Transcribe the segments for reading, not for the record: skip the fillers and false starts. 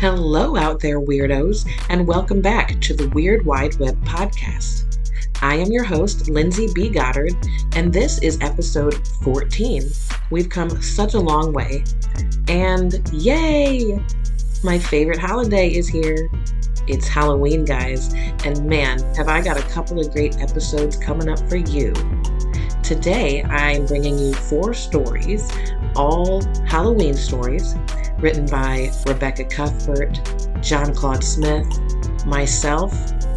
Hello out there, weirdos, and welcome back to the Weird Wide Web podcast. I am your host, Lindsey B. Goddard, and this is episode 14. We've come such a long way, and yay! My favorite holiday is here. It's Halloween, guys, and man, have I got a couple of great episodes coming up for you. Today, I'm bringing you 4 stories, all Halloween stories, written by Rebecca Cuthbert, John Claude Smith, myself,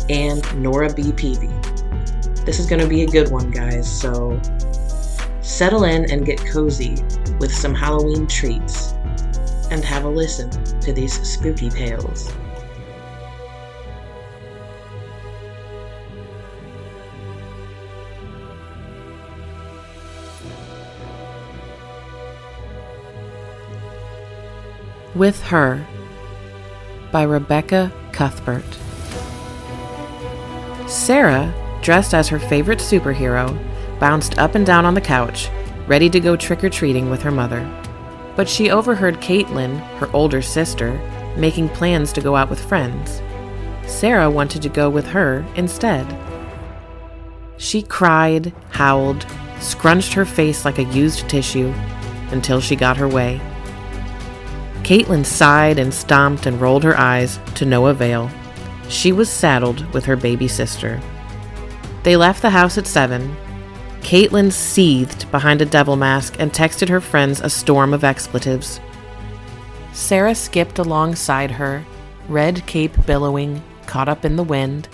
and Nora B. Peevy. This is going to be a good one, guys, so settle in and get cozy with some Halloween treats and have a listen to these spooky tales. With Her by Rebecca Cuthbert. Sarah, dressed as her favorite superhero, bounced up and down on the couch, ready to go trick-or-treating with her mother. But she overheard Caitlin, her older sister, making plans to go out with friends. Sarah wanted to go with her instead. She cried, howled, scrunched her face like a used tissue, until she got her way. Caitlin sighed and stomped and rolled her eyes, to no avail. She was saddled with her baby sister. They left the house at 7. Caitlin seethed behind a devil mask and texted her friends a storm of expletives. Sarah skipped alongside her, red cape billowing, caught up in the wind.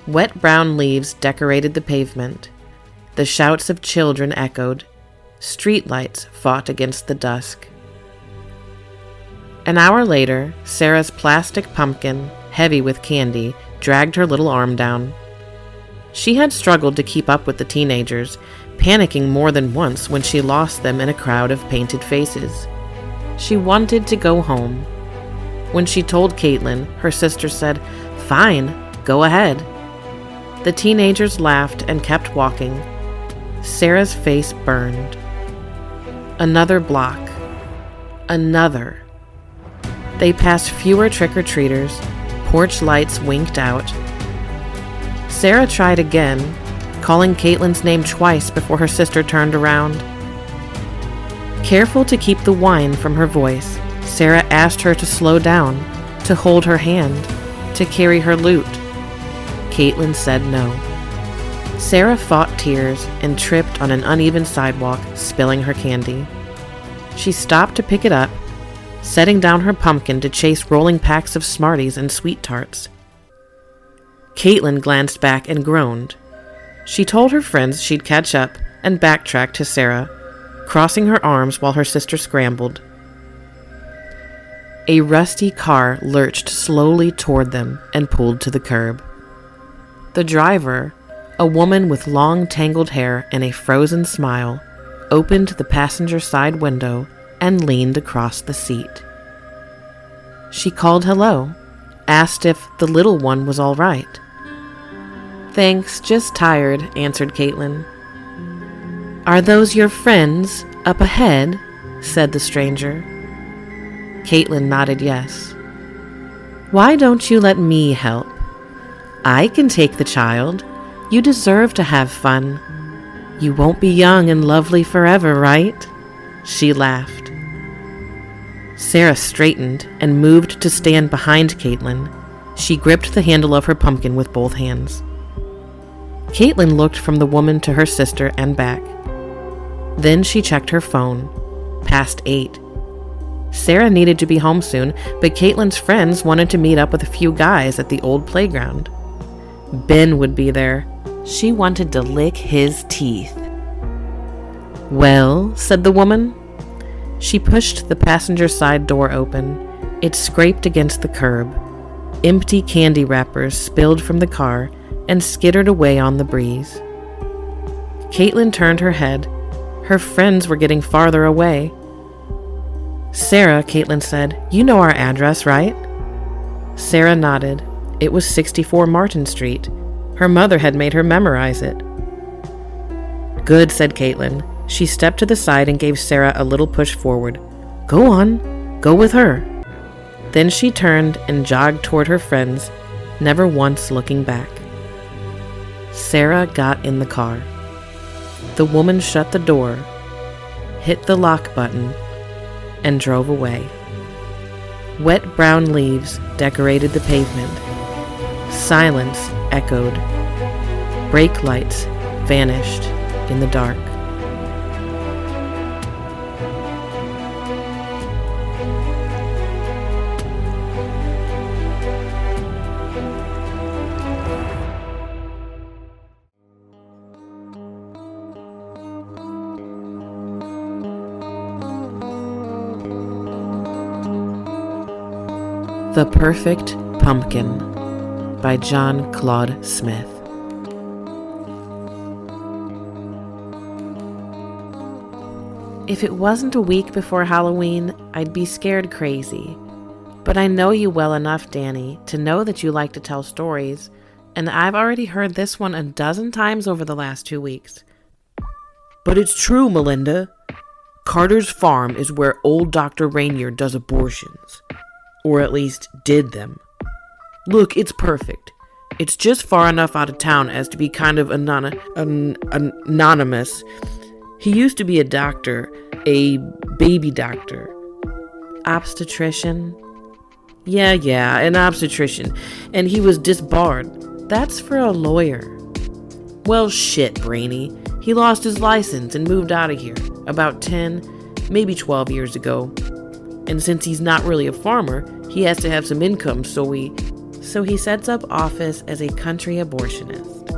Wet brown leaves decorated the pavement. The shouts of children echoed. Streetlights fought against the dusk. An hour later, Sarah's plastic pumpkin, heavy with candy, dragged her little arm down. She had struggled to keep up with the teenagers, panicking more than once when she lost them in a crowd of painted faces. She wanted to go home. When she told Caitlin, her sister said, "Fine, go ahead." The teenagers laughed and kept walking. Sarah's face burned. Another block. Another. They passed fewer trick-or-treaters. Porch lights winked out. Sarah tried again, calling Caitlin's name twice before her sister turned around. Careful to keep the whine from her voice, Sarah asked her to slow down, to hold her hand, to carry her loot. Caitlin said no. Sarah fought tears and tripped on an uneven sidewalk, spilling her candy. She stopped to pick it up, setting down her pumpkin to chase rolling packs of Smarties and sweet tarts. Caitlin glanced back and groaned. She told her friends she'd catch up and backtracked to Sarah, crossing her arms while her sister scrambled. A rusty car lurched slowly toward them and pulled to the curb. The driver, a woman with long tangled hair and a frozen smile, opened the passenger side window and leaned across the seat. She called hello, asked if the little one was all right. "Thanks, just tired," answered Caitlin. "Are those your friends up ahead?" said the stranger. Caitlin nodded yes. "Why don't you let me help? I can take the child. You deserve to have fun. You won't be young and lovely forever, right?" She laughed. Sarah straightened and moved to stand behind Caitlin. She gripped the handle of her pumpkin with both hands. Caitlin looked from the woman to her sister and back. Then she checked her phone. Past 8. Sarah needed to be home soon, but Caitlin's friends wanted to meet up with a few guys at the old playground. Ben would be there. She wanted to lick his teeth. "Well," said the woman. She pushed the passenger side door open. It scraped against the curb. Empty candy wrappers spilled from the car and skittered away on the breeze. Caitlin turned her head. Her friends were getting farther away. "Sarah," Caitlin said, "you know our address, right?" Sarah nodded. It was 64 Martin Street. Her mother had made her memorize it. "Good," said Caitlin. She stepped to the side and gave Sarah a little push forward. "Go on. Go with her." Then she turned and jogged toward her friends, never once looking back. Sarah got in the car. The woman shut the door, hit the lock button, and drove away. Wet brown leaves decorated the pavement. Silence echoed. Brake lights vanished in the dark. The Perfect Pumpkin by John Claude Smith. If it wasn't a week before Halloween, I'd be scared crazy. But I know you well enough, Danny, to know that you like to tell stories, and I've already heard this one a dozen times over the last 2 weeks. But it's true, Melinda. Carter's farm is where old Dr. Rainier does abortions. Or at least did them. Look, it's perfect. It's just far enough out of town as to be kind of anonymous. He used to be a doctor, a baby doctor. Obstetrician? Yeah, an obstetrician. And he was disbarred. That's for a lawyer. Well, shit, Brainy. He lost his license and moved out of here about 10, maybe 12 years ago. And since he's not really a farmer, he has to have some income, so he sets up office as a country abortionist.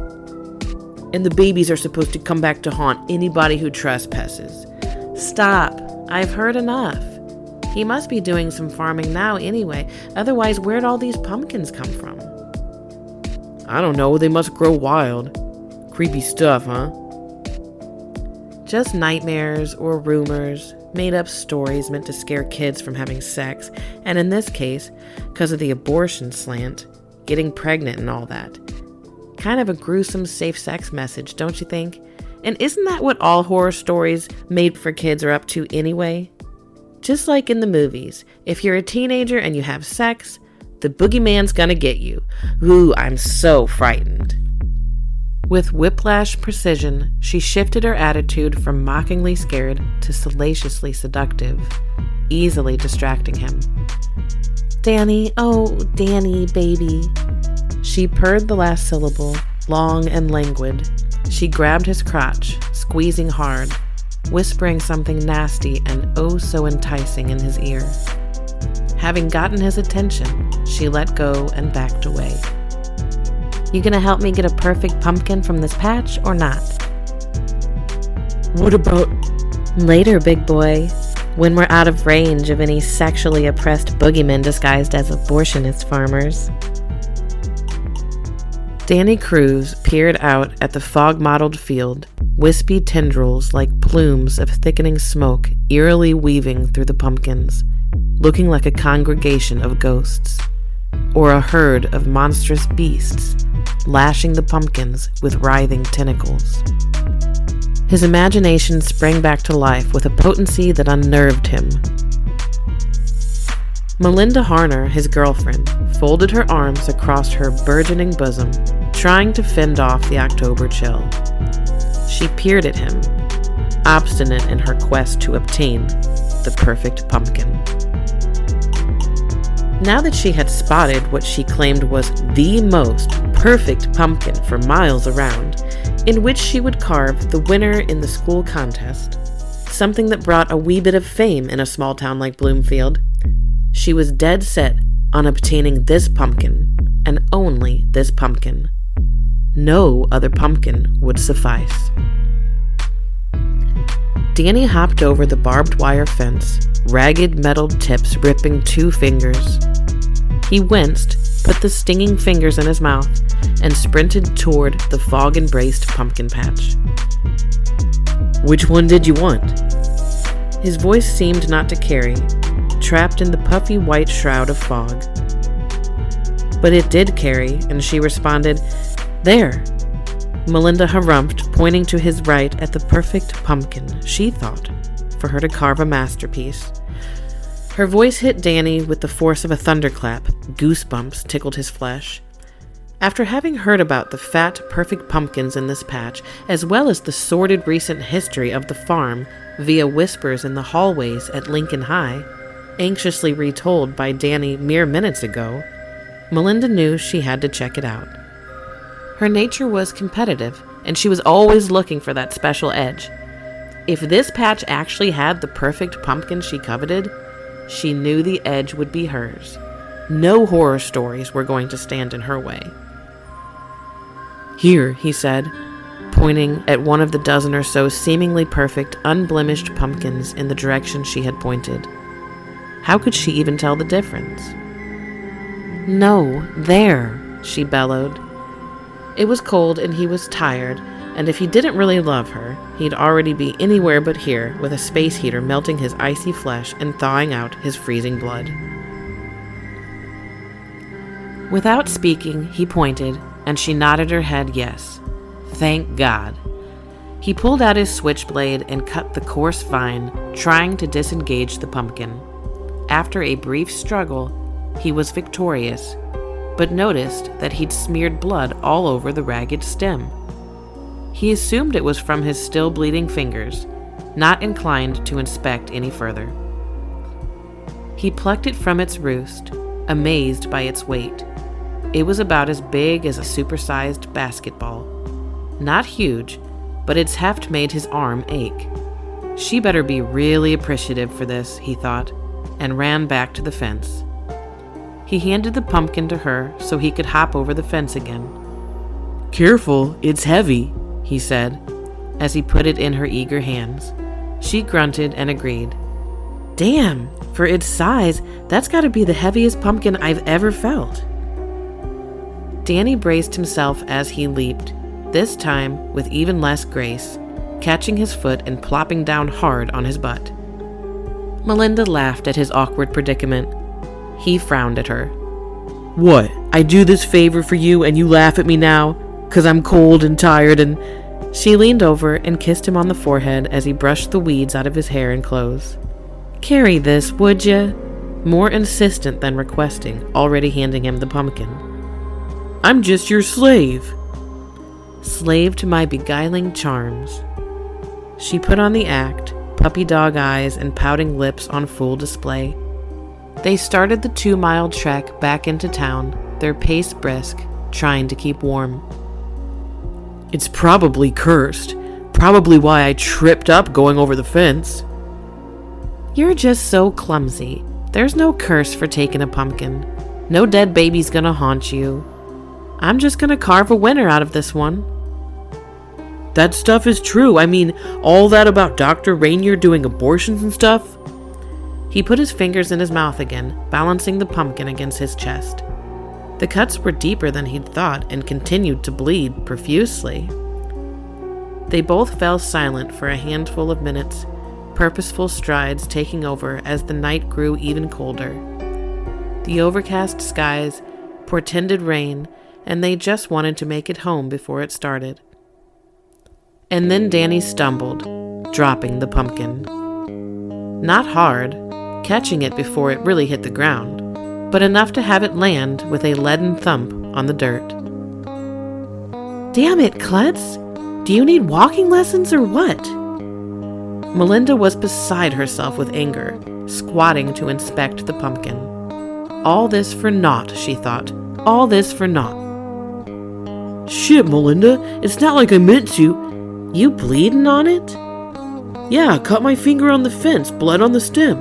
And the babies are supposed to come back to haunt anybody who trespasses. Stop. I've heard enough. He must be doing some farming now anyway. Otherwise, where'd all these pumpkins come from? I don't know. They must grow wild. Creepy stuff, huh? Just nightmares or rumors. Made-up stories meant to scare kids from having sex, and in this case, because of the abortion slant, getting pregnant and all that. Kind of a gruesome safe sex message, don't you think? And isn't that what all horror stories made for kids are up to anyway? Just like in the movies, if you're a teenager and you have sex, the boogeyman's gonna get you. Ooh, I'm so frightened. With whiplash precision, she shifted her attitude from mockingly scared to salaciously seductive, easily distracting him. Danny, oh, Danny, baby. She purred the last syllable, long and languid. She grabbed his crotch, squeezing hard, whispering something nasty and oh so enticing in his ear. Having gotten his attention, she let go and backed away. You gonna help me get a perfect pumpkin from this patch or not? What about later, big boy, when we're out of range of any sexually oppressed boogeymen disguised as abortionist farmers? Danny Cruz peered out at the fog-mottled field, wispy tendrils like plumes of thickening smoke eerily weaving through the pumpkins, looking like a congregation of ghosts, or a herd of monstrous beasts lashing the pumpkins with writhing tentacles. His imagination sprang back to life with a potency that unnerved him. Melinda Harner, his girlfriend, folded her arms across her burgeoning bosom, trying to fend off the October chill. She peered at him, obstinate in her quest to obtain the perfect pumpkin. Now that she had spotted what she claimed was the most perfect pumpkin for miles around, in which she would carve the winner in the school contest, something that brought a wee bit of fame in a small town like Bloomfield, she was dead set on obtaining this pumpkin, and only this pumpkin. No other pumpkin would suffice. Danny hopped over the barbed wire fence, ragged metal tips ripping 2 fingers. He winced, put the stinging fingers in his mouth, and sprinted toward the fog-embraced pumpkin patch. Which one did you want? His voice seemed not to carry, trapped in the puffy white shroud of fog. But it did carry, and she responded, "There." Melinda harumphed, pointing to his right at the perfect pumpkin, she thought, for her to carve a masterpiece. Her voice hit Danny with the force of a thunderclap. Goosebumps tickled his flesh. After having heard about the fat, perfect pumpkins in this patch, as well as the sordid recent history of the farm via whispers in the hallways at Lincoln High, anxiously retold by Danny mere minutes ago, Melinda knew she had to check it out. Her nature was competitive, and she was always looking for that special edge. If this patch actually had the perfect pumpkin she coveted, she knew the edge would be hers. No horror stories were going to stand in her way. "Here," he said, pointing at one of the dozen or so seemingly perfect, unblemished pumpkins in the direction she had pointed. How could she even tell the difference? "No, there," she bellowed. It was cold and he was tired, and if he didn't really love her, he'd already be anywhere but here with a space heater melting his icy flesh and thawing out his freezing blood. Without speaking, he pointed, and she nodded her head yes. Thank God. He pulled out his switchblade and cut the coarse vine, trying to disengage the pumpkin. After a brief struggle, he was victorious, but noticed that he'd smeared blood all over the ragged stem. He assumed it was from his still bleeding fingers, not inclined to inspect any further. He plucked it from its roost, amazed by its weight. It was about as big as a supersized basketball. Not huge, but its heft made his arm ache. She better be really appreciative for this, he thought, and ran back to the fence. He handed the pumpkin to her so he could hop over the fence again. "Careful, it's heavy," he said, as he put it in her eager hands. She grunted and agreed. "Damn, for its size, that's gotta be the heaviest pumpkin I've ever felt." Danny braced himself as he leaped, this time with even less grace, catching his foot and plopping down hard on his butt. Melinda laughed at his awkward predicament. He frowned at her. "What, I do this favor for you and you laugh at me now? 'Cause I'm cold and tired and—" She leaned over and kissed him on the forehead as he brushed the weeds out of his hair and clothes. "Carry this, would ya?" More insistent than requesting, already handing him the pumpkin. "I'm just your slave." Slave to my beguiling charms. She put on the act, puppy dog eyes and pouting lips on full display. They started the 2-mile trek back into town, their pace brisk, trying to keep warm. "It's probably cursed. Probably why I tripped up going over the fence." "You're just so clumsy. There's no curse for taking a pumpkin. No dead baby's gonna haunt you. I'm just gonna carve a winner out of this one." "That stuff is true. I mean, all that about Dr. Rainier doing abortions and stuff?" He put his fingers in his mouth again, balancing the pumpkin against his chest. The cuts were deeper than he'd thought and continued to bleed profusely. They both fell silent for a handful of minutes, purposeful strides taking over as the night grew even colder. The overcast skies portended rain, and they just wanted to make it home before it started. And then Danny stumbled, dropping the pumpkin. Not hard, catching it before it really hit the ground, but enough to have it land with a leaden thump on the dirt. "Damn it, Klutz! Do you need walking lessons or what?" Melinda was beside herself with anger, squatting to inspect the pumpkin. All this for naught, she thought. All this for naught. "Shit, Melinda, it's not like I meant to." "You bleeding on it?" "Yeah, cut my finger on the fence, blood on the stem."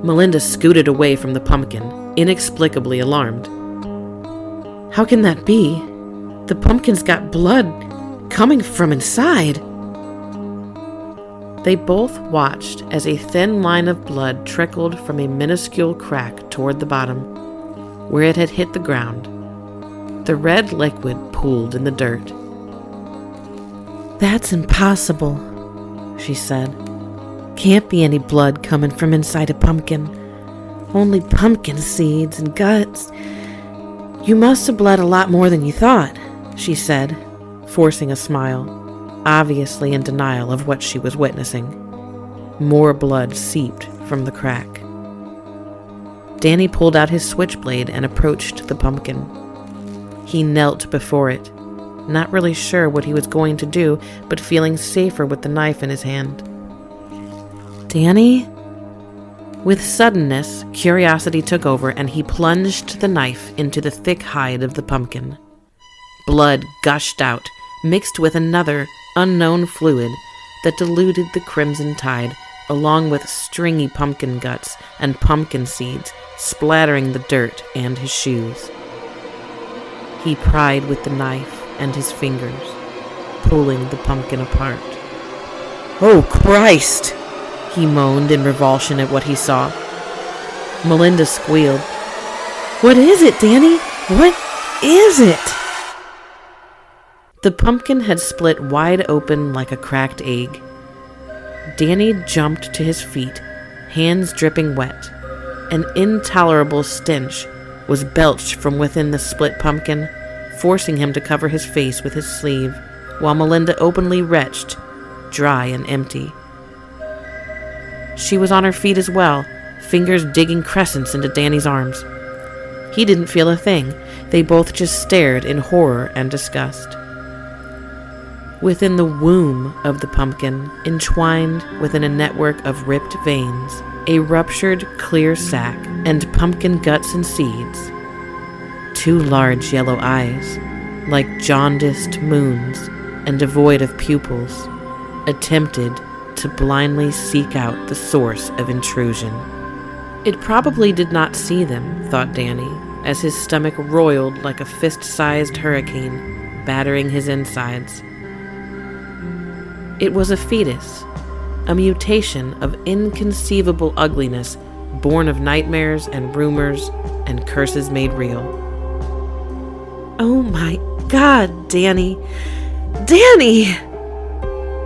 Melinda scooted away from the pumpkin, inexplicably alarmed. "How can that be? The pumpkin's got blood coming from inside." They both watched as a thin line of blood trickled from a minuscule crack toward the bottom, where it had hit the ground. The red liquid pooled in the dirt. "That's impossible," she said. "Can't be any blood coming from inside a pumpkin. Only pumpkin seeds and guts. You must have bled a lot more than you thought," she said, forcing a smile, obviously in denial of what she was witnessing. More blood seeped from the crack. Danny pulled out his switchblade and approached the pumpkin. He knelt before it, not really sure what he was going to do, but feeling safer with the knife in his hand. "Danny?" With suddenness, curiosity took over, and he plunged the knife into the thick hide of the pumpkin. Blood gushed out, mixed with another, unknown fluid that diluted the crimson tide, along with stringy pumpkin guts and pumpkin seeds splattering the dirt and his shoes. He pried with the knife and his fingers, pulling the pumpkin apart. "Oh, Christ!" he moaned in revulsion at what he saw. Melinda squealed. "What is it, Danny? What is it?" The pumpkin had split wide open like a cracked egg. Danny jumped to his feet, hands dripping wet. An intolerable stench was belched from within the split pumpkin, forcing him to cover his face with his sleeve, while Melinda openly retched, dry and empty. She was on her feet as well, fingers digging crescents into Danny's arms. He didn't feel a thing. They both just stared in horror and disgust. Within the womb of the pumpkin, entwined within a network of ripped veins, a ruptured clear sac, and pumpkin guts and seeds, 2 large yellow eyes, like jaundiced moons and devoid of pupils, attempted to blindly seek out the source of intrusion. It probably did not see them, thought Danny, as his stomach roiled like a fist-sized hurricane, battering his insides. It was a fetus, a mutation of inconceivable ugliness, born of nightmares and rumors and curses made real. "Oh my God, Danny! Danny!"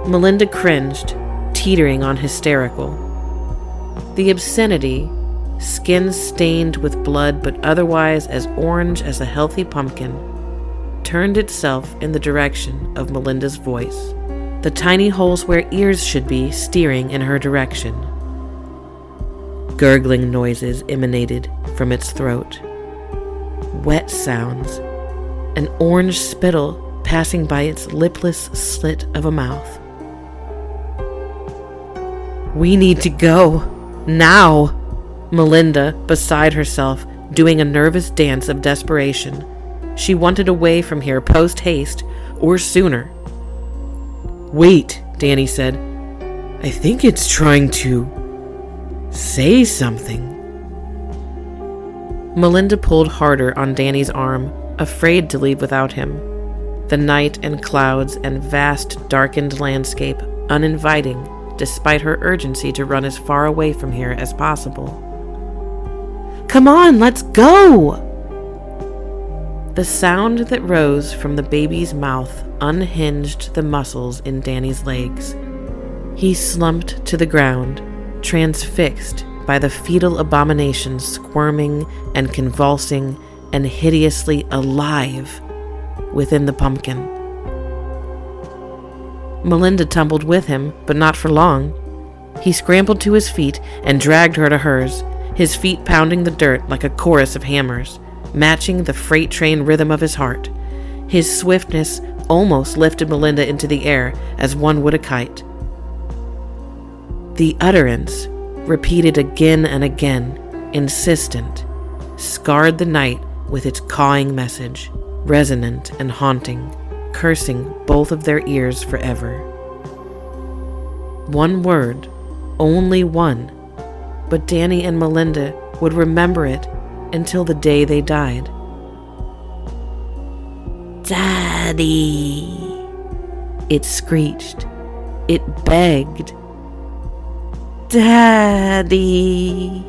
Melinda cringed, teetering on hysterical. The obscenity, skin stained with blood but otherwise as orange as a healthy pumpkin, turned itself in the direction of Melinda's voice, the tiny holes where ears should be steering in her direction. Gurgling noises emanated from its throat. Wet sounds, an orange spittle passing by its lipless slit of a mouth. "We need to go. Now!" Melinda, beside herself, doing a nervous dance of desperation. She wanted away from here post-haste, or sooner. "Wait," Danny said. "I think it's trying to say something." Melinda pulled harder on Danny's arm, afraid to leave without him. The night and clouds and vast darkened landscape uninviting, despite her urgency to run as far away from here as possible. "Come on, let's go!" The sound that rose from the baby's mouth unhinged the muscles in Danny's legs. He slumped to the ground, transfixed by the fetal abomination squirming and convulsing and hideously alive within the pumpkin. Melinda tumbled with him, but not for long. He scrambled to his feet and dragged her to hers, his feet pounding the dirt like a chorus of hammers, matching the freight train rhythm of his heart. His swiftness almost lifted Melinda into the air as one would a kite. The utterance, repeated again and again, insistent, scarred the night with its cawing message, resonant and haunting, cursing both of their ears forever. One word, only one, but Danny and Melinda would remember it until the day they died. "Daddy!" It screeched. It begged. "Daddy!"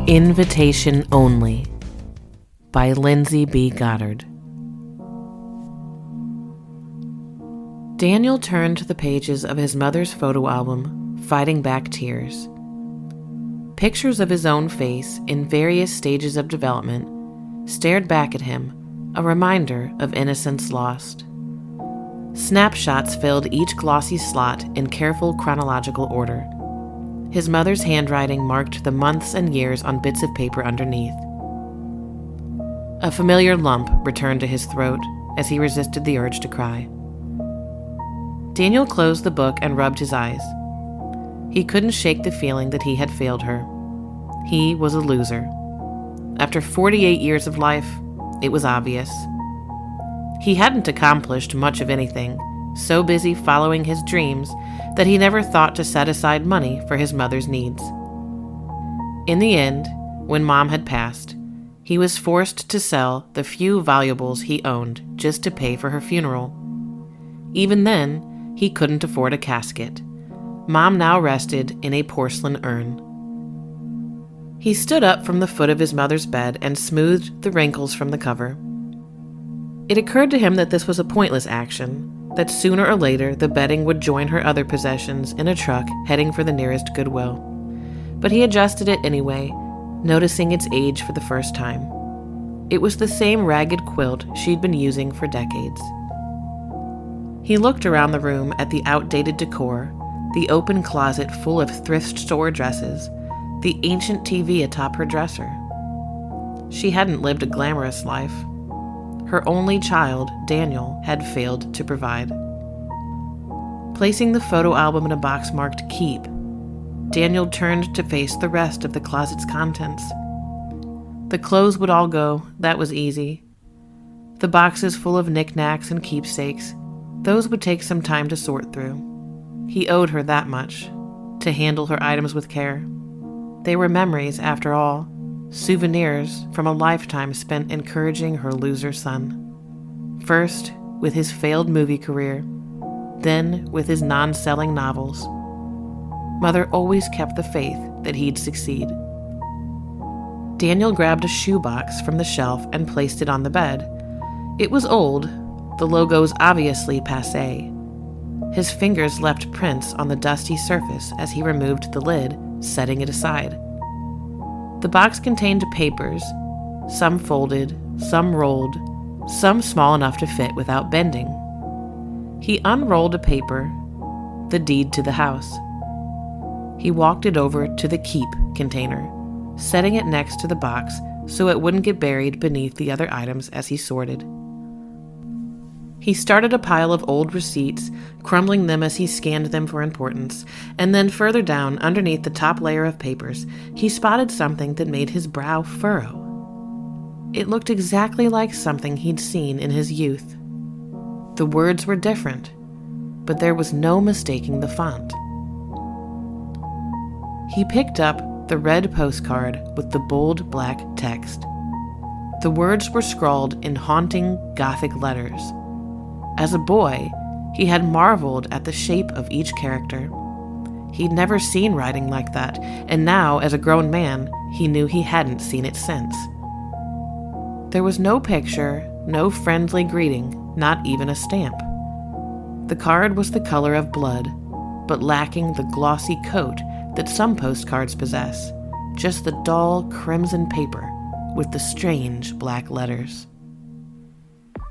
Invitation Only by Lindsey B. Goddard. Daniel turned to the pages of his mother's photo album, fighting back tears. Pictures of his own face in various stages of development stared back at him, a reminder of innocence lost. Snapshots filled each glossy slot in careful chronological order. His mother's handwriting marked the months and years on bits of paper underneath. A familiar lump returned to his throat as he resisted the urge to cry. Daniel closed the book and rubbed his eyes. He couldn't shake the feeling that he had failed her. He was a loser. After 48 years of life, it was obvious. He hadn't accomplished much of anything, so busy following his dreams that he never thought to set aside money for his mother's needs. In the end, when Mom had passed, he was forced to sell the few valuables he owned just to pay for her funeral. Even then, he couldn't afford a casket. Mom now rested in a porcelain urn. He stood up from the foot of his mother's bed and smoothed the wrinkles from the cover. It occurred to him that this was a pointless action, that sooner or later the bedding would join her other possessions in a truck heading for the nearest Goodwill. But he adjusted it anyway, noticing its age for the first time. It was the same ragged quilt she'd been using for decades. He looked around the room at the outdated decor, the open closet full of thrift store dresses, the ancient TV atop her dresser. She hadn't lived a glamorous life. Her only child, Daniel, had failed to provide. Placing the photo album in a box marked Keep, Daniel turned to face the rest of the closet's contents. The clothes would all go, that was easy. The boxes full of knickknacks and keepsakes, those would take some time to sort through. He owed her that much, to handle her items with care. They were memories, after all. Souvenirs from a lifetime spent encouraging her loser son. First, with his failed movie career, then with his non-selling novels. Mother always kept the faith that he'd succeed. Daniel grabbed a shoebox from the shelf and placed it on the bed. It was old, the logos obviously passé. His fingers left prints on the dusty surface as he removed the lid, setting it aside. The box contained papers, some folded, some rolled, some small enough to fit without bending. He unrolled a paper, the deed to the house. He walked it over to the Keep container, setting it next to the box so it wouldn't get buried beneath the other items as he sorted. He started a pile of old receipts, crumbling them as he scanned them for importance, and then further down, underneath the top layer of papers, he spotted something that made his brow furrow. It looked exactly like something he'd seen in his youth. The words were different, but there was no mistaking the font. He picked up the red postcard with the bold black text. The words were scrawled in haunting Gothic letters. As a boy, he had marveled at the shape of each character. He'd never seen writing like that, and now, as a grown man, he knew he hadn't seen it since. There was no picture, no friendly greeting, not even a stamp. The card was the color of blood, but lacking the glossy coat that some postcards possess, just the dull crimson paper with the strange black letters.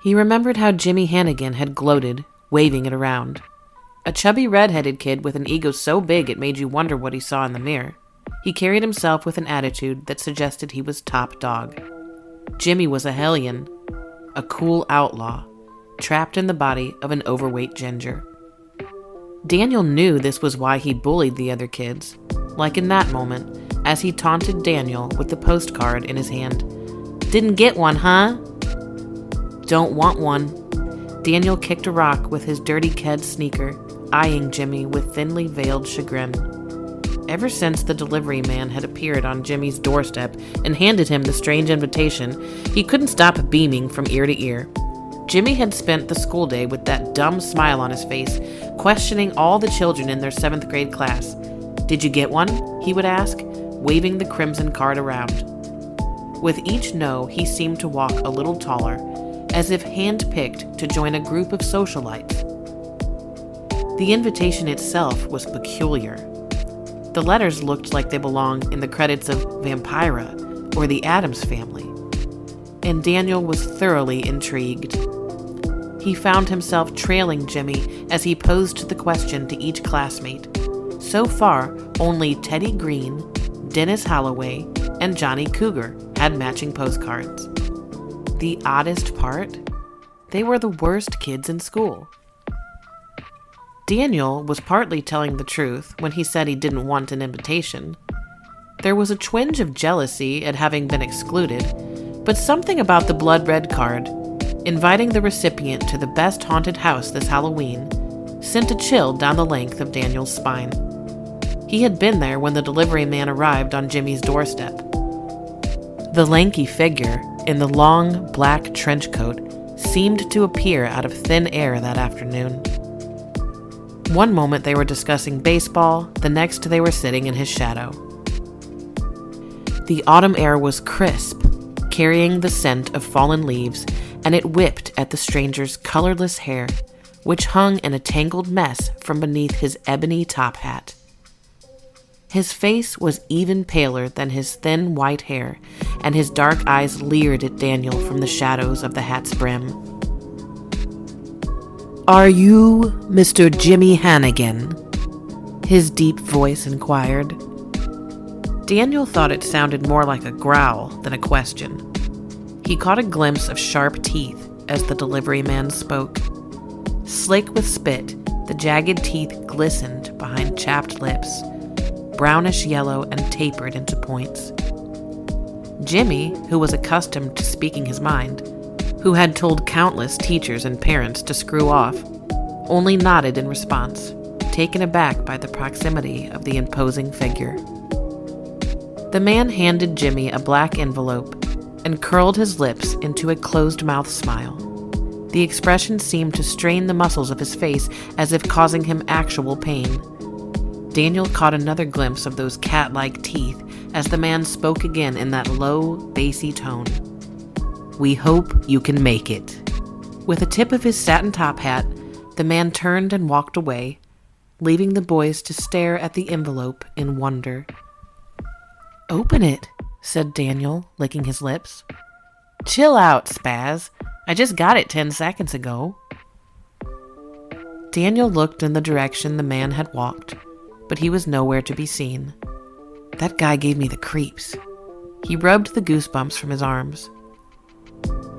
He remembered how Jimmy Hannigan had gloated, waving it around. A chubby red-headed kid with an ego so big it made you wonder what he saw in the mirror. He carried himself with an attitude that suggested he was top dog. Jimmy was a hellion, a cool outlaw, trapped in the body of an overweight ginger. Daniel knew this was why he bullied the other kids, like in that moment, as he taunted Daniel with the postcard in his hand. "Didn't get one, huh?" "Don't want one." Daniel kicked a rock with his dirty Ked sneaker, eyeing Jimmy with thinly veiled chagrin. Ever since the delivery man had appeared on Jimmy's doorstep and handed him the strange invitation, he couldn't stop beaming from ear to ear. Jimmy had spent the school day with that dumb smile on his face, questioning all the children in their 7th grade class. "Did you get one?" he would ask, waving the crimson card around. With each no, he seemed to walk a little taller, as if hand-picked to join a group of socialites. The invitation itself was peculiar. The letters looked like they belonged in the credits of Vampira or the Addams Family, and Daniel was thoroughly intrigued. He found himself trailing Jimmy as he posed the question to each classmate. So far, only Teddy Green, Dennis Holloway, and Johnny Cougar had matching postcards. The oddest part? They were the worst kids in school. Daniel was partly telling the truth when he said he didn't want an invitation. There was a twinge of jealousy at having been excluded, but something about the blood red card, inviting the recipient to the best haunted house this Halloween, sent a chill down the length of Daniel's spine. He had been there when the delivery man arrived on Jimmy's doorstep. The lanky figure in the long black trench coat seemed to appear out of thin air that afternoon. One moment they were discussing baseball, the next they were sitting in his shadow. The autumn air was crisp, carrying the scent of fallen leaves, and it whipped at the stranger's colorless hair, which hung in a tangled mess from beneath his ebony top hat. His face was even paler than his thin white hair, and his dark eyes leered at Daniel from the shadows of the hat's brim. "Are you Mr. Jimmy Hannigan?" his deep voice inquired. Daniel thought it sounded more like a growl than a question. He caught a glimpse of sharp teeth as the delivery man spoke. Slick with spit, the jagged teeth glistened behind chapped lips, brownish yellow and tapered into points. Jimmy, who was accustomed to speaking his mind, who had told countless teachers and parents to screw off, only nodded in response, taken aback by the proximity of the imposing figure. The man handed Jimmy a black envelope and curled his lips into a closed-mouth smile. The expression seemed to strain the muscles of his face as if causing him actual pain. Daniel caught another glimpse of those cat-like teeth as the man spoke again in that low, bassy tone. "We hope you can make it." With a tip of his satin top hat, the man turned and walked away, leaving the boys to stare at the envelope in wonder. "Open it," said Daniel, licking his lips. "Chill out, Spaz. I just got it 10 seconds ago." Daniel looked in the direction the man had walked, but he was nowhere to be seen. "That guy gave me the creeps." He rubbed the goosebumps from his arms.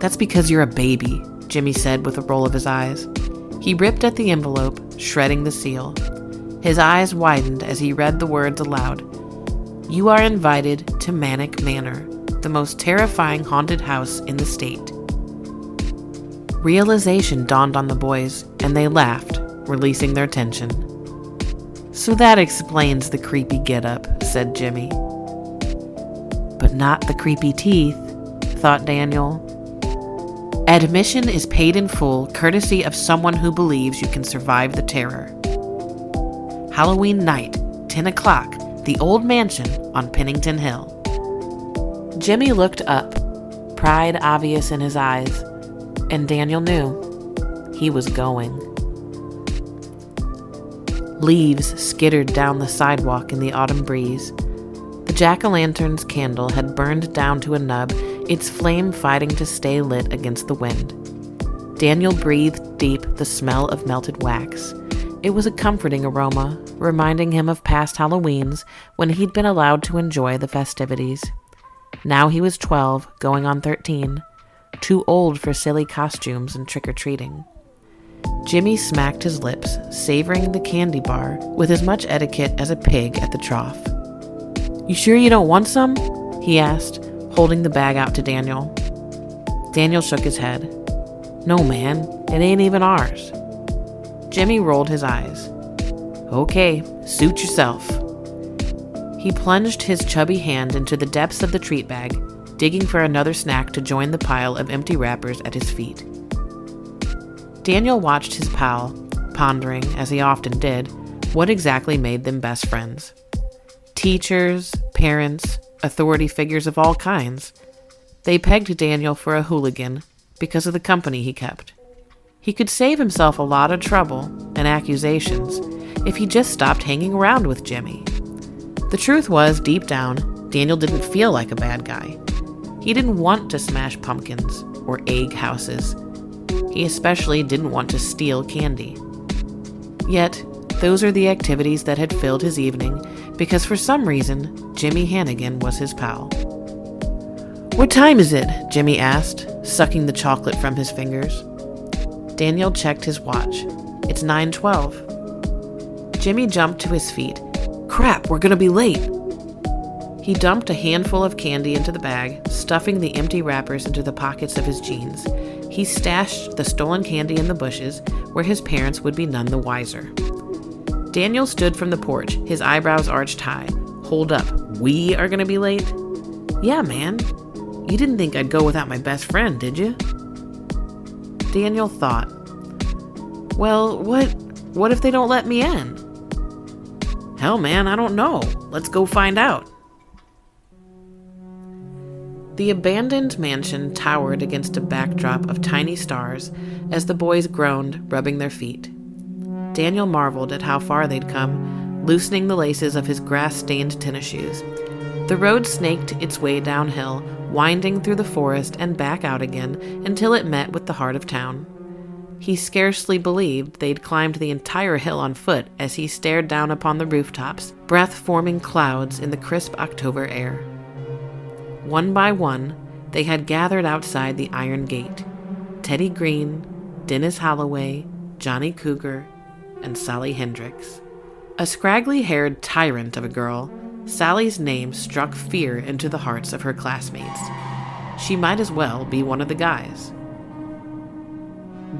"That's because you're a baby," Jimmy said with a roll of his eyes. He ripped at the envelope, shredding the seal. His eyes widened as he read the words aloud. "You are invited to Manic Manor, the most terrifying haunted house in the state." Realization dawned on the boys, and they laughed, releasing their tension. "So that explains the creepy getup," said Jimmy. "But not the creepy teeth," thought Daniel. "Admission is paid in full, courtesy of someone who believes you can survive the terror. Halloween night, 10 o'clock, the old mansion on Pennington Hill." Jimmy looked up, pride obvious in his eyes, and Daniel knew he was going. Leaves skittered down the sidewalk in the autumn breeze. The jack-o'-lantern's candle had burned down to a nub, its flame fighting to stay lit against the wind. Daniel breathed deep the smell of melted wax. It was a comforting aroma, reminding him of past Halloweens when he'd been allowed to enjoy the festivities. Now he was 12, going on 13, too old for silly costumes and trick-or-treating. Jimmy smacked his lips, savoring the candy bar with as much etiquette as a pig at the trough. "You sure you don't want some?" he asked, holding the bag out to Daniel. Daniel shook his head. "No, man, it ain't even ours." Jimmy rolled his eyes. "Okay, suit yourself." He plunged his chubby hand into the depths of the treat bag, digging for another snack to join the pile of empty wrappers at his feet. Daniel watched his pal, pondering, as he often did, what exactly made them best friends. Teachers, parents, authority figures of all kinds. They pegged Daniel for a hooligan because of the company he kept. He could save himself a lot of trouble and accusations if he just stopped hanging around with Jimmy. The truth was, deep down, Daniel didn't feel like a bad guy. He didn't want to smash pumpkins or egg houses. He especially didn't want to steal candy. Yet, those are the activities that had filled his evening because for some reason, Jimmy Hannigan was his pal. "What time is it?" Jimmy asked, sucking the chocolate from his fingers. Daniel checked his watch. "It's 9:12. Jimmy jumped to his feet. "Crap, we're gonna be late." He dumped a handful of candy into the bag, stuffing the empty wrappers into the pockets of his jeans. He stashed the stolen candy in the bushes, where his parents would be none the wiser. Daniel stood from the porch, his eyebrows arched high. "Hold up, we are gonna be late?" "Yeah, man. You didn't think I'd go without my best friend, did you?" Daniel thought, "Well, what if they don't let me in?" "Hell, man, I don't know. Let's go find out." The abandoned mansion towered against a backdrop of tiny stars as the boys groaned, rubbing their feet. Daniel marveled at how far they'd come, loosening the laces of his grass-stained tennis shoes. The road snaked its way downhill, winding through the forest and back out again until it met with the heart of town. He scarcely believed they'd climbed the entire hill on foot as he stared down upon the rooftops, breath-forming clouds in the crisp October air. One by one, they had gathered outside the iron gate. Teddy Green, Dennis Holloway, Johnny Cougar, and Sally Hendricks. A scraggly-haired tyrant of a girl, Sally's name struck fear into the hearts of her classmates. She might as well be one of the guys.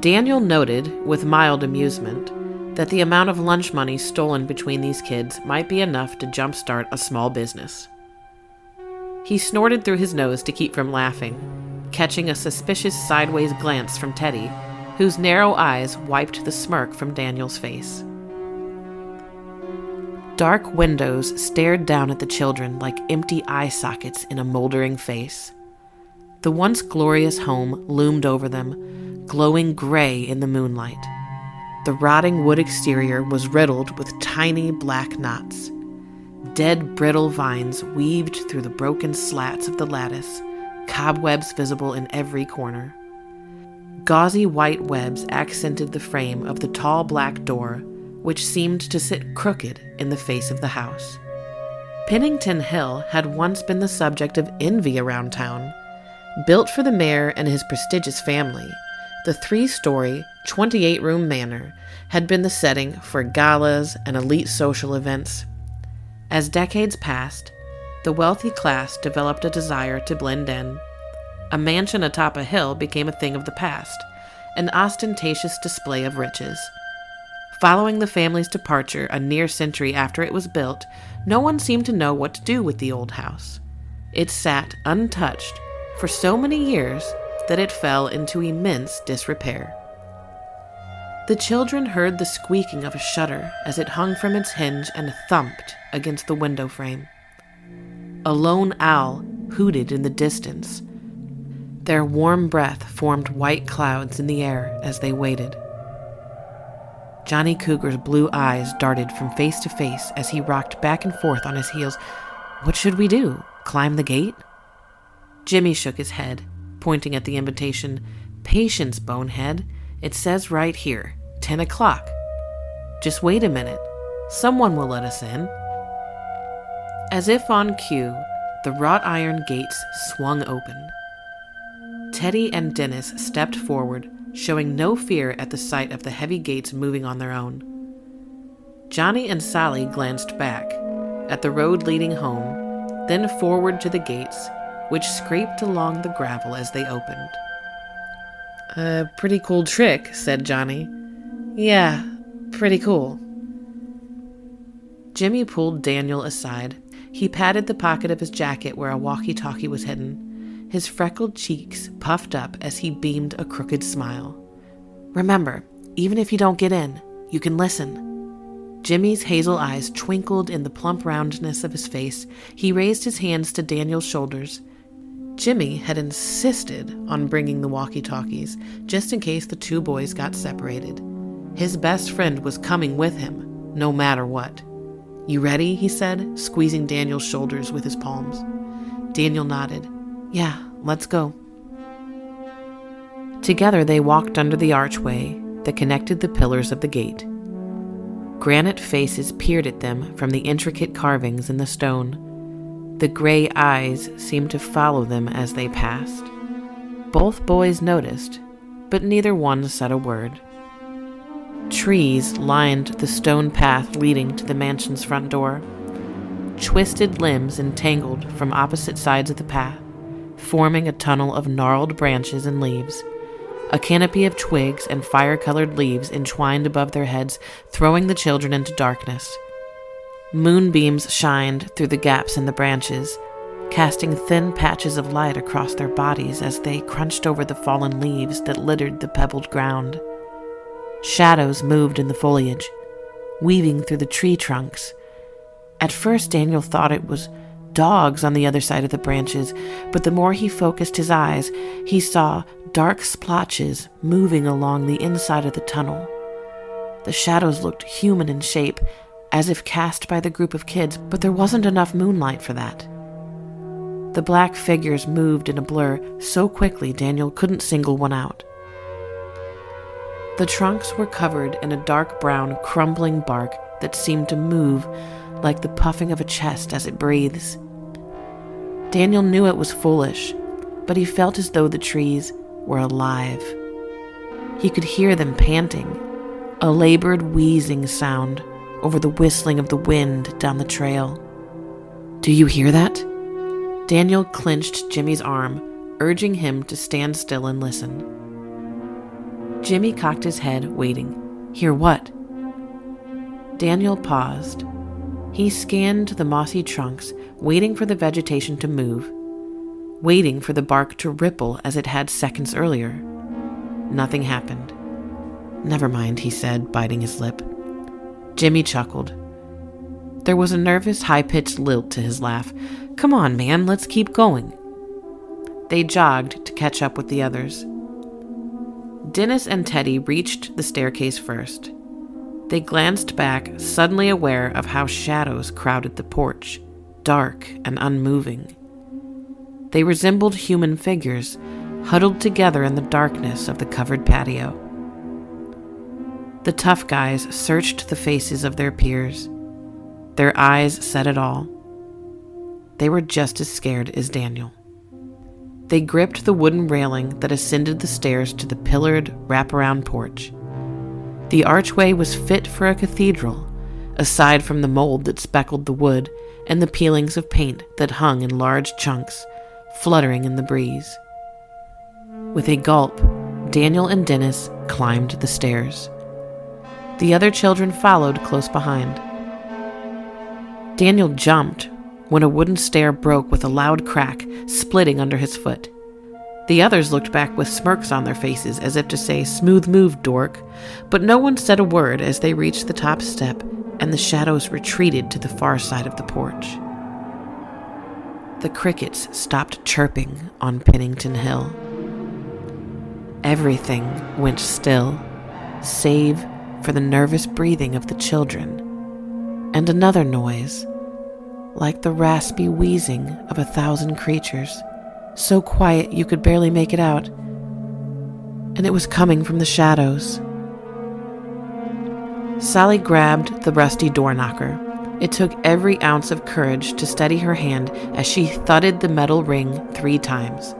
Daniel noted, with mild amusement, that the amount of lunch money stolen between these kids might be enough to jumpstart a small business. He snorted through his nose to keep from laughing, catching a suspicious sideways glance from Teddy, whose narrow eyes wiped the smirk from Daniel's face. Dark windows stared down at the children like empty eye sockets in a moldering face. The once glorious home loomed over them, glowing gray in the moonlight. The rotting wood exterior was riddled with tiny black knots. Dead, brittle vines weaved through the broken slats of the lattice, cobwebs visible in every corner. Gauzy white webs accented the frame of the tall black door, which seemed to sit crooked in the face of the house. Pennington Hill had once been the subject of envy around town. Built for the mayor and his prestigious family, the 3-story, 28-room manor had been the setting for galas and elite social events. As decades passed, the wealthy class developed a desire to blend in. A mansion atop a hill became a thing of the past, an ostentatious display of riches. Following the family's departure a near century after it was built, no one seemed to know what to do with the old house. It sat untouched for so many years that it fell into immense disrepair. The children heard the squeaking of a shutter as it hung from its hinge and thumped against the window frame. A lone owl hooted in the distance. Their warm breath formed white clouds in the air as they waited. Johnny Cougar's blue eyes darted from face to face as he rocked back and forth on his heels. "What should we do? Climb the gate?" Jimmy shook his head, pointing at the invitation. "Patience, bonehead. It says right here, 10 o'clock. Just wait a minute. Someone will let us in." As if on cue, the wrought iron gates swung open. Teddy and Dennis stepped forward, showing no fear at the sight of the heavy gates moving on their own. Johnny and Sally glanced back, at the road leading home, then forward to the gates, which scraped along the gravel as they opened. "A pretty cool trick," said Johnny. "Yeah, pretty cool." Jimmy pulled Daniel aside. He patted the pocket of his jacket where a walkie-talkie was hidden. His freckled cheeks puffed up as he beamed a crooked smile. "Remember, even if you don't get in, you can listen." Jimmy's hazel eyes twinkled in the plump roundness of his face. He raised his hands to Daniel's shoulders. Jimmy had insisted on bringing the walkie-talkies, just in case the two boys got separated. His best friend was coming with him, no matter what. "You ready?" he said, squeezing Daniel's shoulders with his palms. Daniel nodded. "Yeah, let's go." Together they walked under the archway that connected the pillars of the gate. Granite faces peered at them from the intricate carvings in the stone. The gray eyes seemed to follow them as they passed. Both boys noticed, but neither one said a word. Trees lined the stone path leading to the mansion's front door. Twisted limbs entangled from opposite sides of the path, forming a tunnel of gnarled branches and leaves. A canopy of twigs and fire-colored leaves entwined above their heads, throwing the children into darkness. Moonbeams shined through the gaps in the branches, casting thin patches of light across their bodies as they crunched over the fallen leaves that littered the pebbled ground. Shadows moved in the foliage, weaving through the tree trunks. At first, Daniel thought it was dogs on the other side of the branches, but the more he focused his eyes, he saw dark splotches moving along the inside of the tunnel. The shadows looked human in shape, as if cast by the group of kids, but there wasn't enough moonlight for that. The black figures moved in a blur so quickly Daniel couldn't single one out. The trunks were covered in a dark brown, crumbling bark that seemed to move like the puffing of a chest as it breathes. Daniel knew it was foolish, but he felt as though the trees were alive. He could hear them panting, a labored wheezing sound over the whistling of the wind down the trail. "Do you hear that?" Daniel clenched Jimmy's arm, urging him to stand still and listen. Jimmy cocked his head, waiting. "Hear what?" Daniel paused. He scanned the mossy trunks, waiting for the vegetation to move, waiting for the bark to ripple as it had seconds earlier. Nothing happened. "Never mind," he said, biting his lip. Jimmy chuckled. There was a nervous, high-pitched lilt to his laugh. "Come on, man, let's keep going." They jogged to catch up with the others. Dennis and Teddy reached the staircase first. They glanced back, suddenly aware of how shadows crowded the porch, dark and unmoving. They resembled human figures, huddled together in the darkness of the covered patio. The tough guys searched the faces of their peers. Their eyes said it all. They were just as scared as Daniel. They gripped the wooden railing that ascended the stairs to the pillared, wraparound porch. The archway was fit for a cathedral, aside from the mold that speckled the wood and the peelings of paint that hung in large chunks, fluttering in the breeze. With a gulp, Daniel and Dennis climbed the stairs. The other children followed close behind. Daniel jumped when a wooden stair broke with a loud crack, splitting under his foot. The others looked back with smirks on their faces as if to say, "Smooth move, dork," but no one said a word as they reached the top step and the shadows retreated to the far side of the porch. The crickets stopped chirping on Pennington Hill. Everything went still, save for the nervous breathing of the children, and another noise, like the raspy wheezing of 1,000 creatures, so quiet you could barely make it out, and it was coming from the shadows. Sally grabbed the rusty door knocker. It took every ounce of courage to steady her hand as she thudded the metal ring 3 times.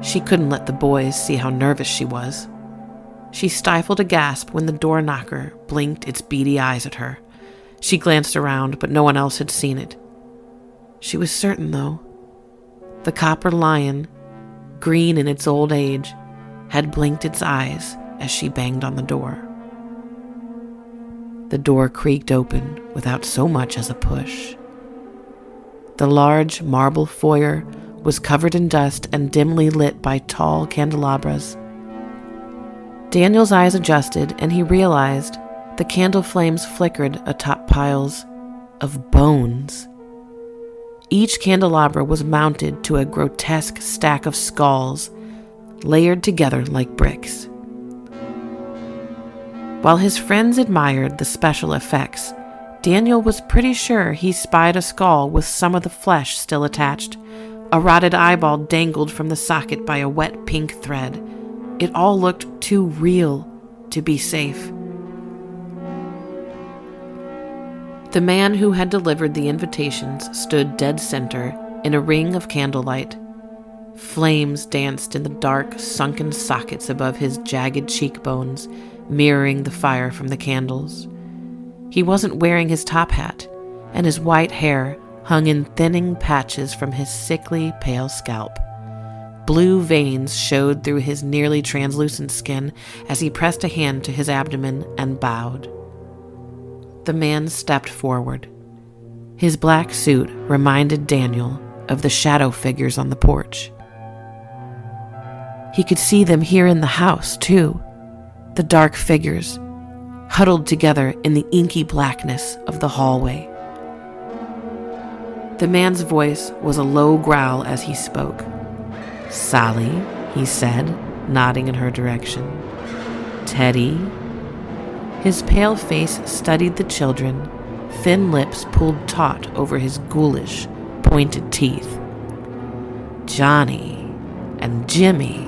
She couldn't let the boys see how nervous she was. She stifled a gasp when the door knocker blinked its beady eyes at her. She glanced around, but no one else had seen it. She was certain, though. The copper lion, green in its old age, had blinked its eyes as she banged on the door. The door creaked open without so much as a push. The large marble foyer was covered in dust and dimly lit by tall candelabras. Daniel's eyes adjusted, and he realized The candle flames flickered atop piles of bones. Each candelabra was mounted to a grotesque stack of skulls, layered together like bricks. While his friends admired the special effects, Daniel was pretty sure he spied a skull with some of the flesh still attached. A rotted eyeball dangled from the socket by a wet pink thread. It all looked too real to be safe. The man who had delivered the invitations stood dead center in a ring of candlelight. Flames danced in the dark, sunken sockets above his jagged cheekbones, mirroring the fire from the candles. He wasn't wearing his top hat, and his white hair hung in thinning patches from his sickly, pale scalp. Blue veins showed through his nearly translucent skin as he pressed a hand to his abdomen and bowed. The man stepped forward. His black suit reminded Daniel of the shadow figures on the porch. He could see them here in the house, too. The dark figures, huddled together in the inky blackness of the hallway. The man's voice was a low growl as he spoke. "Sally," he said, nodding in her direction. "Teddy." His pale face studied the children, thin lips pulled taut over his ghoulish, pointed teeth. "Johnny and Jimmy."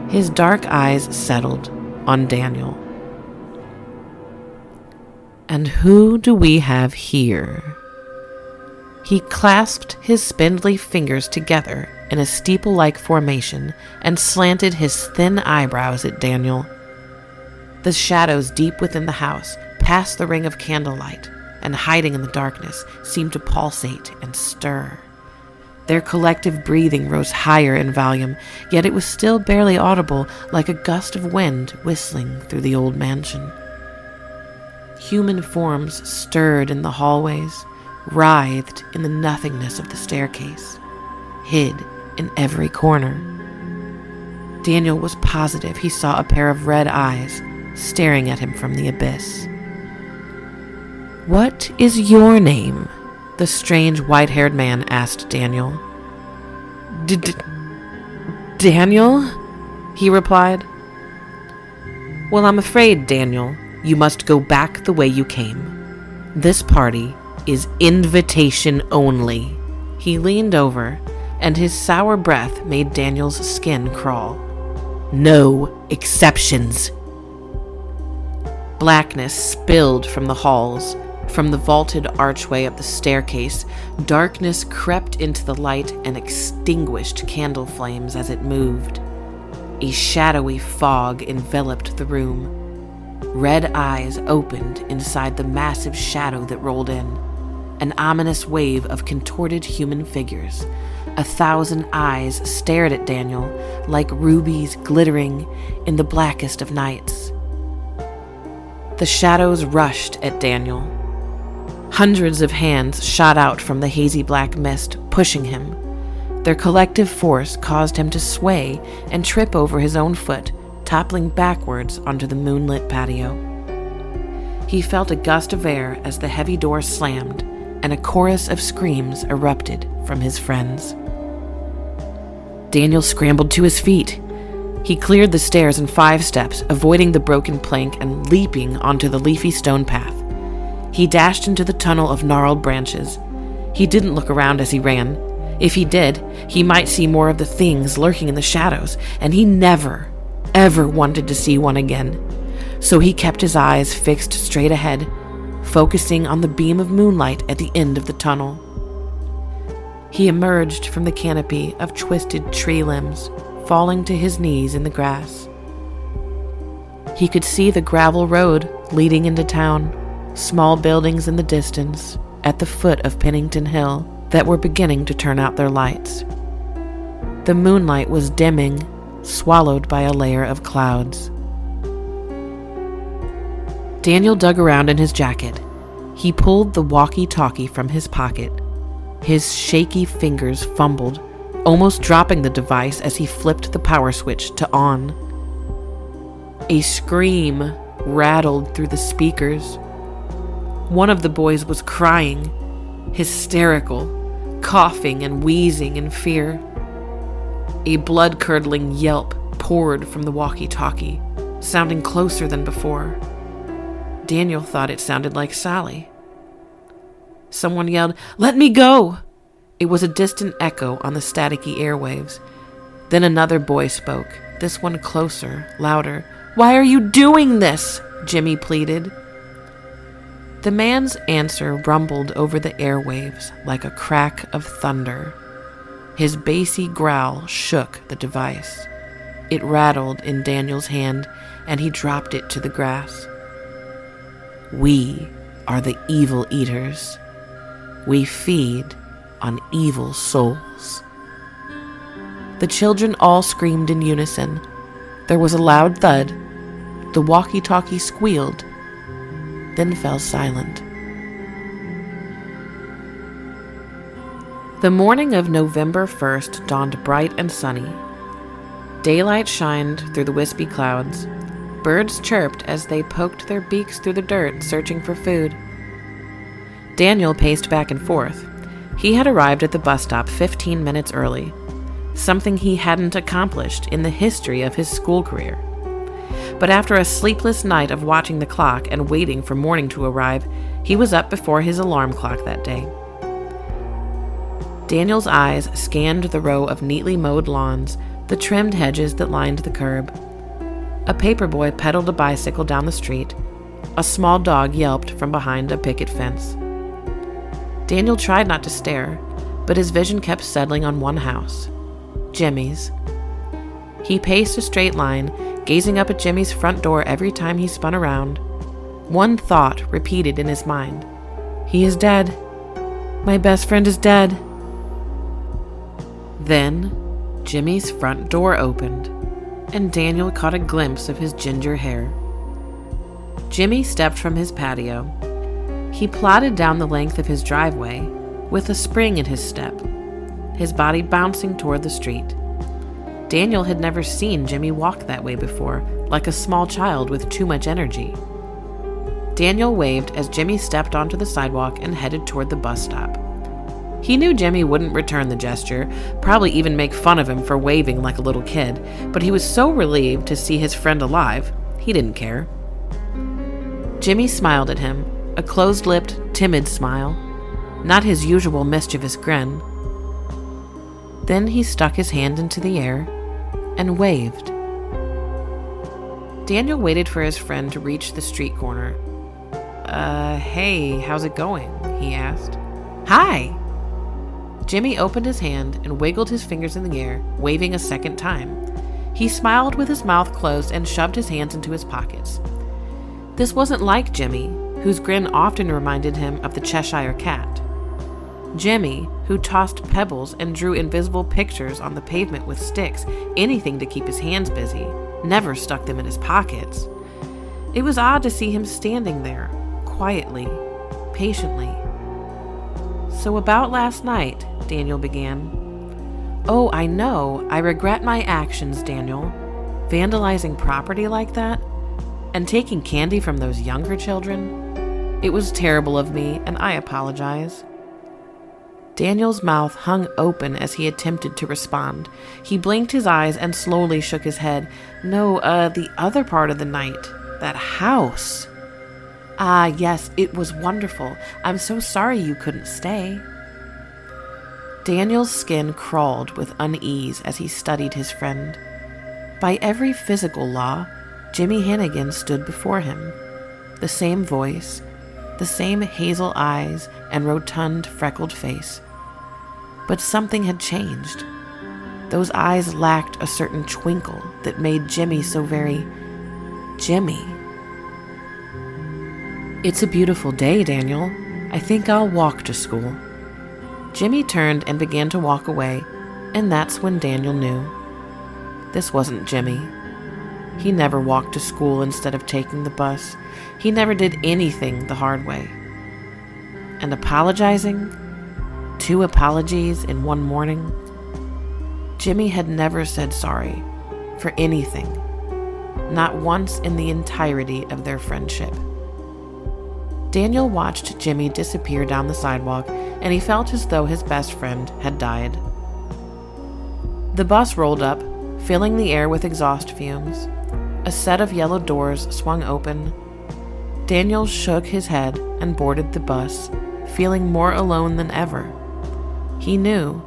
His dark eyes settled on Daniel. "And who do we have here?" He clasped his spindly fingers together in a steeple-like formation and slanted his thin eyebrows at Daniel. The shadows deep within the house, past the ring of candlelight, and hiding in the darkness, seemed to pulsate and stir. Their collective breathing rose higher in volume, yet it was still barely audible, like a gust of wind whistling through the old mansion. Human forms stirred in the hallways, writhed in the nothingness of the staircase, hid in every corner. Daniel was positive he saw a pair of red eyes staring at him from the abyss. "What is your name?" the strange white-haired man asked Daniel. Daniel? He replied. "Well, I'm afraid, Daniel, you must go back the way you came. This party is invitation only." He leaned over, and his sour breath made Daniel's skin crawl. "No exceptions." Blackness spilled from the halls. From the vaulted archway of the staircase, darkness crept into the light and extinguished candle flames as it moved. A shadowy fog enveloped the room. Red eyes opened inside the massive shadow that rolled in. An ominous wave of contorted human figures. 1,000 eyes stared at Daniel like rubies glittering in the blackest of nights. The shadows rushed at Daniel. Hundreds of hands shot out from the hazy black mist, pushing him. Their collective force caused him to sway and trip over his own foot, toppling backwards onto the moonlit patio. He felt a gust of air as the heavy door slammed, and a chorus of screams erupted from his friends. Daniel scrambled to his feet. He cleared the stairs in 5 steps, avoiding the broken plank and leaping onto the leafy stone path. He dashed into the tunnel of gnarled branches. He didn't look around as he ran. If he did, he might see more of the things lurking in the shadows, and he never, ever wanted to see one again. So he kept his eyes fixed straight ahead, focusing on the beam of moonlight at the end of the tunnel. He emerged from the canopy of twisted tree limbs, falling to his knees in the grass. He could see the gravel road leading into town, small buildings in the distance, at the foot of Pennington Hill, that were beginning to turn out their lights. The moonlight was dimming, swallowed by a layer of clouds. Daniel dug around in his jacket. He pulled the walkie-talkie from his pocket. His shaky fingers fumbled, almost dropping the device as he flipped the power switch to on. A scream rattled through the speakers. One of the boys was crying, hysterical, coughing and wheezing in fear. A blood-curdling yelp poured from the walkie-talkie, sounding closer than before. Daniel thought it sounded like Sally. Someone yelled, "Let me go!" It was a distant echo on the staticky airwaves. Then another boy spoke, this one closer, louder. "Why are you doing this?" Jimmy pleaded. The man's answer rumbled over the airwaves like a crack of thunder. His bassy growl shook the device. It rattled in Daniel's hand, and he dropped it to the grass. "We are the evil eaters. We feed on evil souls." The children all screamed in unison. There was a loud thud. The walkie-talkie squealed, then fell silent. The morning of November 1st dawned bright and sunny. Daylight shined through the wispy clouds. Birds chirped as they poked their beaks through the dirt, searching for food. Daniel paced back and forth. He had arrived at the bus stop 15 minutes early, something he hadn't accomplished in the history of his school career. But after a sleepless night of watching the clock and waiting for morning to arrive, he was up before his alarm clock that day. Daniel's eyes scanned the row of neatly mowed lawns, the trimmed hedges that lined the curb. A paperboy pedaled a bicycle down the street. A small dog yelped from behind a picket fence. Daniel tried not to stare, but his vision kept settling on one house, Jimmy's. He paced a straight line, gazing up at Jimmy's front door every time he spun around. One thought repeated in his mind. "He is dead. My best friend is dead." Then, Jimmy's front door opened, and Daniel caught a glimpse of his ginger hair. Jimmy stepped from his patio. He plodded down the length of his driveway, with a spring in his step, his body bouncing toward the street. Daniel had never seen Jimmy walk that way before, like a small child with too much energy. Daniel waved as Jimmy stepped onto the sidewalk and headed toward the bus stop. He knew Jimmy wouldn't return the gesture, probably even make fun of him for waving like a little kid, but he was so relieved to see his friend alive, he didn't care. Jimmy smiled at him, a closed-lipped, timid smile, not his usual mischievous grin. Then he stuck his hand into the air and waved. Daniel waited for his friend to reach the street corner. Hey, how's it going?" he asked. "Hi!" Jimmy opened his hand and wiggled his fingers in the air, waving a second time. He smiled with his mouth closed and shoved his hands into his pockets. This wasn't like Jimmy, whose grin often reminded him of the Cheshire Cat. Jimmy, who tossed pebbles and drew invisible pictures on the pavement with sticks, anything to keep his hands busy, never stuck them in his pockets. It was odd to see him standing there, quietly, patiently. "So about last night," Daniel began. "Oh, I know. I regret my actions, Daniel. Vandalizing property like that? And taking candy from those younger children? It was terrible of me, and I apologize." Daniel's mouth hung open as he attempted to respond. He blinked his eyes and slowly shook his head. "No, the other part of the night. That house." "Ah, yes, it was wonderful. I'm so sorry you couldn't stay." Daniel's skin crawled with unease as he studied his friend. By every physical law, Jimmy Hannigan stood before him. The same voice, the same hazel eyes and rotund, freckled face. But something had changed. Those eyes lacked a certain twinkle that made Jimmy so very Jimmy. "It's a beautiful day, Daniel. I think I'll walk to school." Jimmy turned and began to walk away, and that's when Daniel knew. This wasn't Jimmy. He never walked to school instead of taking the bus. He never did anything the hard way. And apologizing? 2 apologies in one morning? Jimmy had never said sorry for anything, not once in the entirety of their friendship. Daniel watched Jimmy disappear down the sidewalk, and he felt as though his best friend had died. The bus rolled up, filling the air with exhaust fumes. A set of yellow doors swung open. Daniel shook his head and boarded the bus, feeling more alone than ever. He knew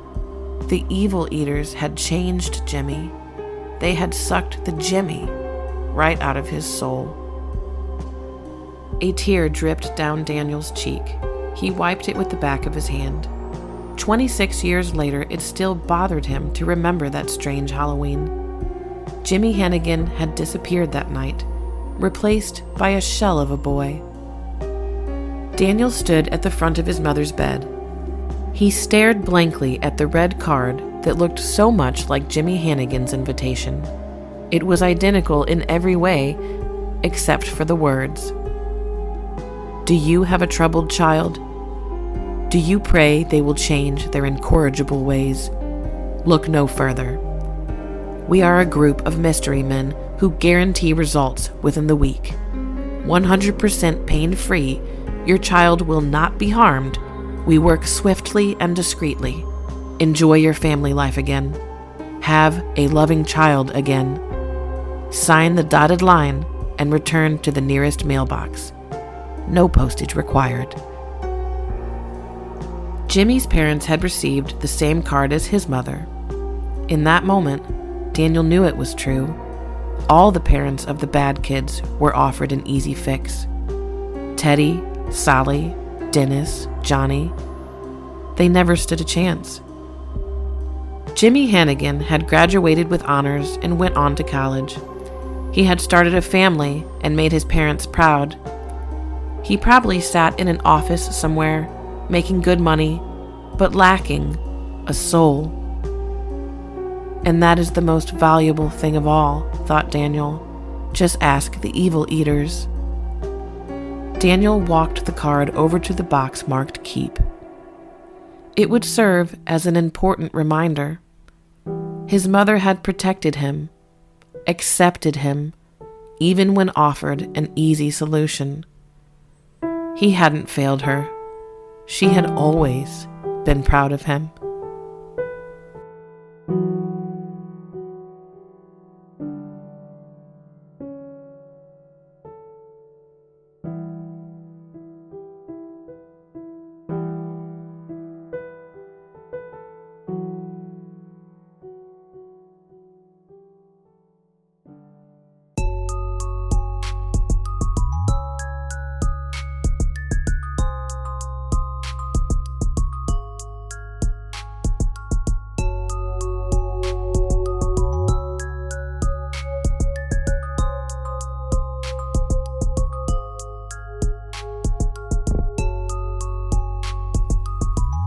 the evil eaters had changed Jimmy. They had sucked the Jimmy right out of his soul. A tear dripped down Daniel's cheek. He wiped it with the back of his hand. 26 years later, it still bothered him to remember that strange Halloween. Jimmy Hannigan had disappeared that night, replaced by a shell of a boy. Daniel stood at the front of his mother's bed. He stared blankly at the red card that looked so much like Jimmy Hannigan's invitation. It was identical in every way, except for the words. Do you have a troubled child? Do you pray they will change their incorrigible ways? Look no further. We are a group of mystery men who guarantee results within the week. 100% pain-free, your child will not be harmed. We work swiftly and discreetly. Enjoy your family life again. Have a loving child again. Sign the dotted line and return to the nearest mailbox. No postage required. Jimmy's parents had received the same card as his mother. In that moment, Daniel knew it was true. All the parents of the bad kids were offered an easy fix. Teddy, Sally, Dennis, Johnny. They never stood a chance. Jimmy Hannigan had graduated with honors and went on to college. He had started a family and made his parents proud. He probably sat in an office somewhere, making good money, but lacking a soul. And that is the most valuable thing of all, thought Daniel. Just ask the evil eaters. Daniel walked the card over to the box marked Keep. It would serve as an important reminder. His mother had protected him, accepted him, even when offered an easy solution. He hadn't failed her. She had always been proud of him.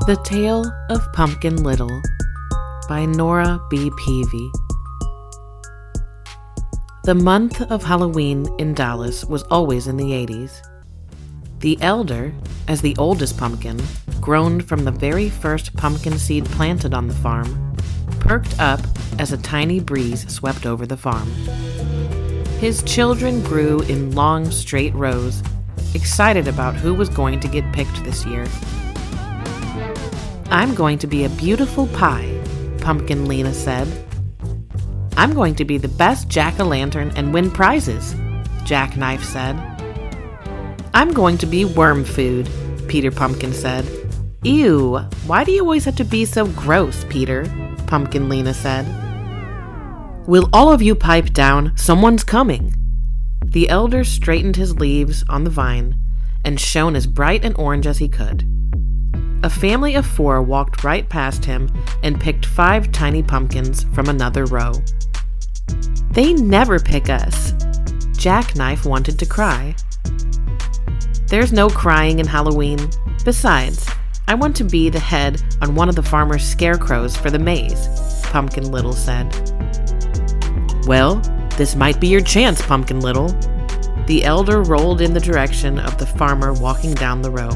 The Tale of Pumpkin Little by Nora B. Peevy. The month of Halloween in Dallas was always in the 80s. The elder, as the oldest pumpkin, grown from the very first pumpkin seed planted on the farm, perked up as a tiny breeze swept over the farm. His children grew in long, straight rows, excited about who was going to get picked this year. I'm going to be a beautiful pie, Pumpkin Lena said. I'm going to be the best jack-o'-lantern and win prizes, Jackknife said. I'm going to be worm food, Peter Pumpkin said. Ew, why do you always have to be so gross, Peter? Pumpkin Lena said. Will all of you pipe down? Someone's coming. The elder straightened his leaves on the vine and shone as bright and orange as he could. A family of 4 walked right past him and picked 5 tiny pumpkins from another row. They never pick us. Jackknife wanted to cry. There's no crying in Halloween. Besides, I want to be the head on one of the farmer's scarecrows for the maze, Pumpkin Little said. Well, this might be your chance, Pumpkin Little. The elder rolled in the direction of the farmer walking down the row.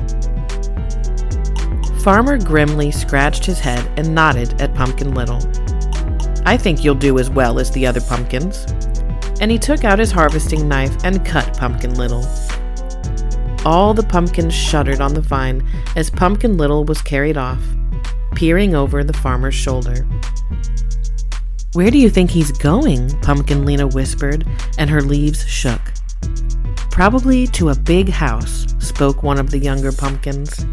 Farmer grimly scratched his head and nodded at Pumpkin Little. I think you'll do as well as the other pumpkins. and he took out his harvesting knife and cut Pumpkin Little. All the pumpkins shuddered on the vine as Pumpkin Little was carried off, peering over the farmer's shoulder. "Where do you think he's going?" Pumpkin Lena whispered, and her leaves shook. "Probably to a big house," spoke one of the younger pumpkins.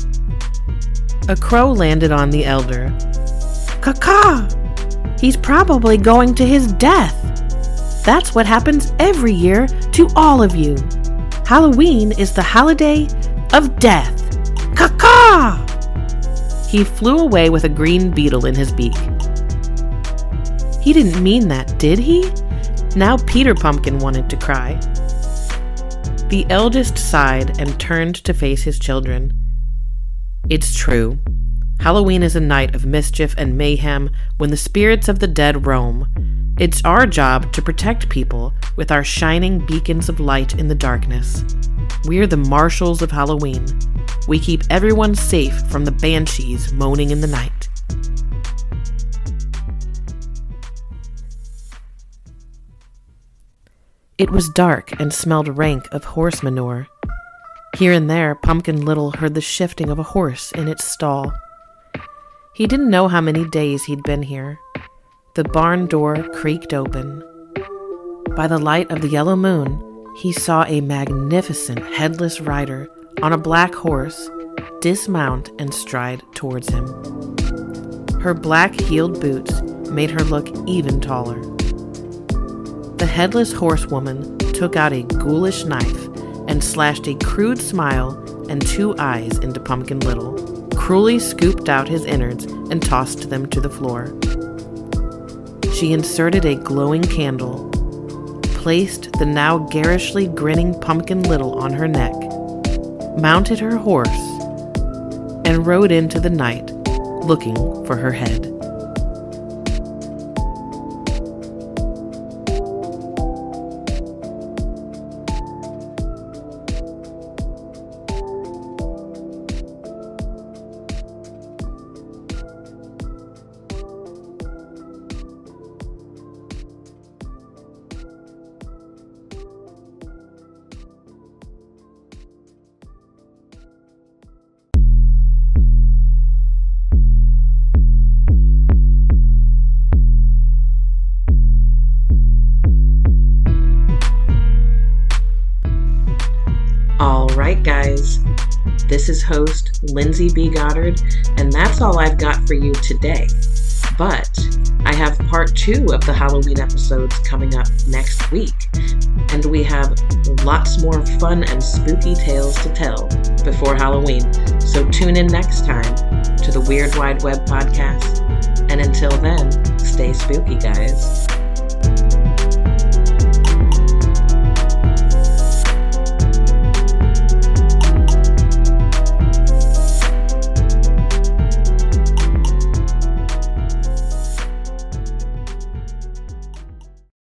A crow landed on the elder. "Caw-caw! He's probably going to his death. That's what happens every year to all of you. Halloween is the holiday of death. Caw-caw!" He flew away with a green beetle in his beak. "He didn't mean that, did he?" Now Peter Pumpkin wanted to cry. The eldest sighed and turned to face his children. "It's true. Halloween is a night of mischief and mayhem when the spirits of the dead roam. It's our job to protect people with our shining beacons of light in the darkness. We're the marshals of Halloween. We keep everyone safe from the banshees moaning in the night." It was dark and smelled rank of horse manure. Here and there, Pumpkin Little heard the shifting of a horse in its stall. He didn't know how many days he'd been here. The barn door creaked open. By the light of the yellow moon, he saw a magnificent headless rider on a black horse dismount and stride towards him. Her black-heeled boots made her look even taller. The headless horsewoman took out a ghoulish knife and slashed a crude smile and 2 eyes into Pumpkin Little, cruelly scooped out his innards and tossed them to the floor. She inserted a glowing candle, placed the now garishly grinning Pumpkin Little on her neck, mounted her horse, and rode into the night, looking for her head. Alright guys, this is host Lindsey B. Goddard, and that's all I've got for you today. But I have part 2 of the Halloween episodes coming up next week, and we have lots more fun and spooky tales to tell before Halloween, so tune in next time to the Weird Wide Web podcast, and until then, stay spooky guys.